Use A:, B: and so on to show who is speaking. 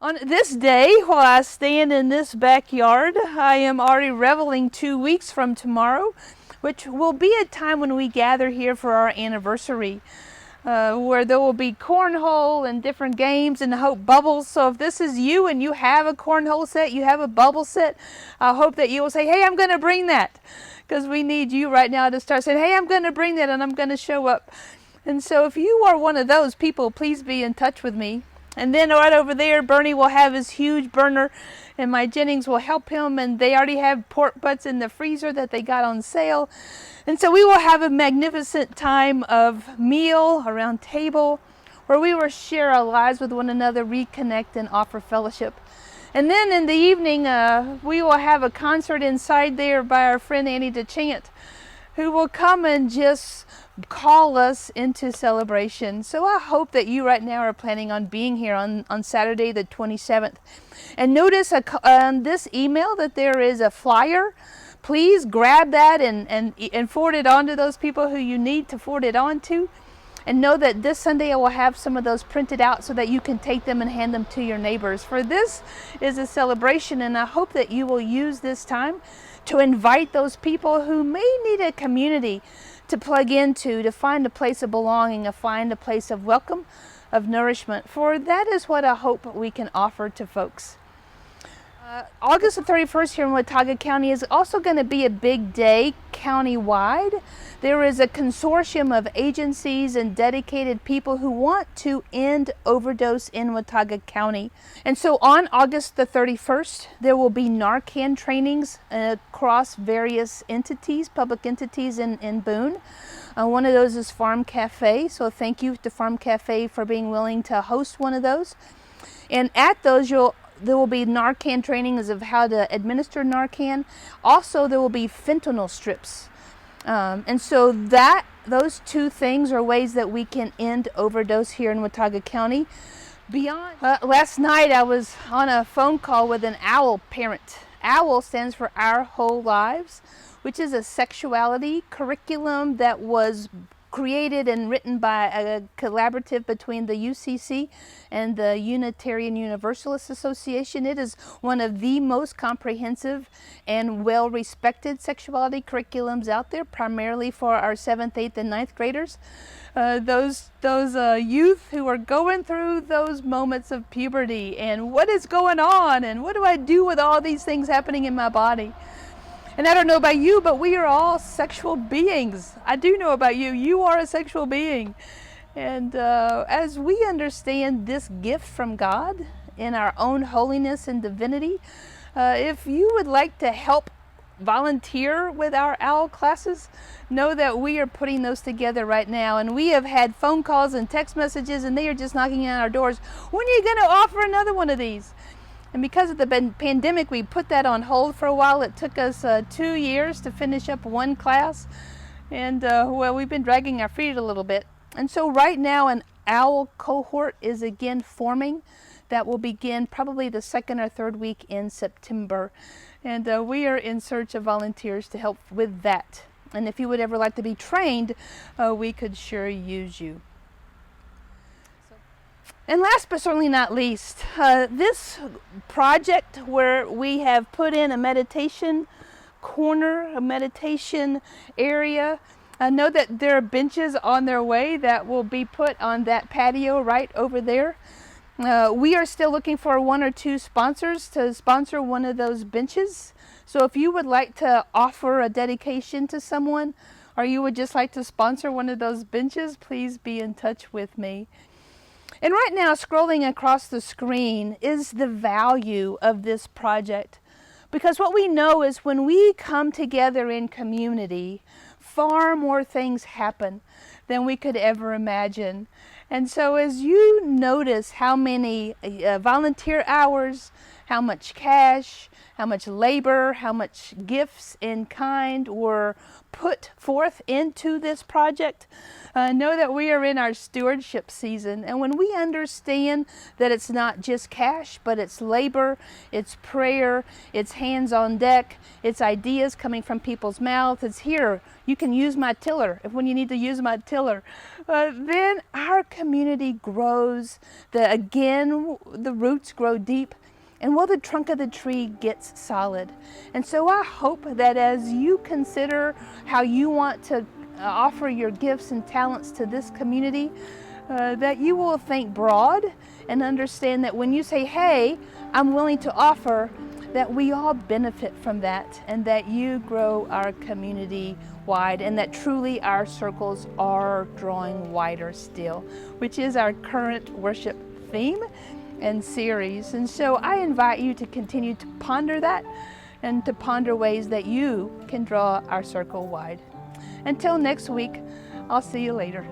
A: On this day, while I stand in this backyard, I am already reveling 2 weeks from tomorrow, which will be a time when we gather here for our anniversary, where there will be cornhole and different games and hope bubbles. So if this is you and you have a cornhole set, you have a bubble set, I hope that you will say, hey, I'm going to bring that, because we need you right now to start saying, hey, I'm going to bring that and I'm going to show up. And so if you are one of those people, please be in touch with me. And then right over there, Bernie will have his huge burner, and my Jennings will help him, and they already have pork butts in the freezer that they got on sale. And so we will have a magnificent time of meal around table where we will share our lives with one another, reconnect, and offer fellowship. And then in the evening, we will have a concert inside there by our friend Annie DeChant, who will come and just call us into celebration. So I hope that you right now are planning on being here on Saturday the 27th. And notice on this email that there is a flyer. Please grab that and forward it on to those people who you need to forward it on to. And know that this Sunday I will have some of those printed out so that you can take them and hand them to your neighbors. For this is a celebration, and I hope that you will use this time to invite those people who may need a community to plug into, to find a place of belonging, to find a place of welcome, of nourishment. For that is what I hope we can offer to folks. August the 31st here in Watauga County is also going to be a big day county-wide. There is a consortium of agencies and dedicated people who want to end overdose in Watauga County. And so on August the 31st, there will be Narcan trainings across various entities, public entities in Boone. One of those is Farm Cafe, so thank you to Farm Cafe for being willing to host one of those. And at those, there will be Narcan trainings of how to administer Narcan. Also, there will be fentanyl strips. And so those two things are ways that we can end overdose here in Watauga County. Beyond last night, I was on a phone call with an OWL parent. OWL stands for Our Whole Lives, which is a sexuality curriculum that was created and written by a collaborative between the UCC and the Unitarian Universalist Association. It is one of the most comprehensive and well-respected sexuality curriculums out there, primarily for our 7th, 8th, and 9th graders. Those youth who are going through those moments of puberty and what is going on and what do I do with all these things happening in my body. And I don't know about you, but we are all sexual beings. I do know about you. You are a sexual being. And as we understand this gift from God in our own holiness and divinity, if you would like to help volunteer with our OWL classes, know that we are putting those together right now. And we have had phone calls and text messages, and they are just knocking on our doors. When are you going to offer another one of these? And because of the pandemic, we put that on hold for a while. It took us 2 years to finish up one class. And well, we've been dragging our feet a little bit. And so right now an OWL cohort is again forming. That will begin probably the 2nd or 3rd week in September. And we are in search of volunteers to help with that. And if you would ever like to be trained, we could sure use you. And last but certainly not least, this project where we have put in a meditation corner, a meditation area. Know that there are benches on their way that will be put on that patio right over there. We are still looking for 1 or 2 sponsors to sponsor one of those benches. So if you would like to offer a dedication to someone, or you would just like to sponsor one of those benches, please be in touch with me. And right now, scrolling across the screen is the value of this project. Because what we know is when we come together in community, far more things happen than we could ever imagine. And so as you notice how many volunteer hours, how much cash, how much labor, how much gifts in kind were put forth into this project. Know that we are in our stewardship season, and when we understand that it's not just cash, but it's labor, it's prayer, it's hands on deck, it's ideas coming from people's mouths, it's here, you can use my tiller when you need to use my tiller, then our community grows. The roots grow deep, and the trunk of the tree gets solid. And so I hope that as you consider how you want to offer your gifts and talents to this community, that you will think broad and understand that when you say, hey, I'm willing to offer, that we all benefit from that, and that you grow our community wide, and that truly our circles are drawing wider still, which is our current worship theme and series. And so I invite you to continue to ponder that and to ponder ways that you can draw our circle wide. Until next week, I'll see you later.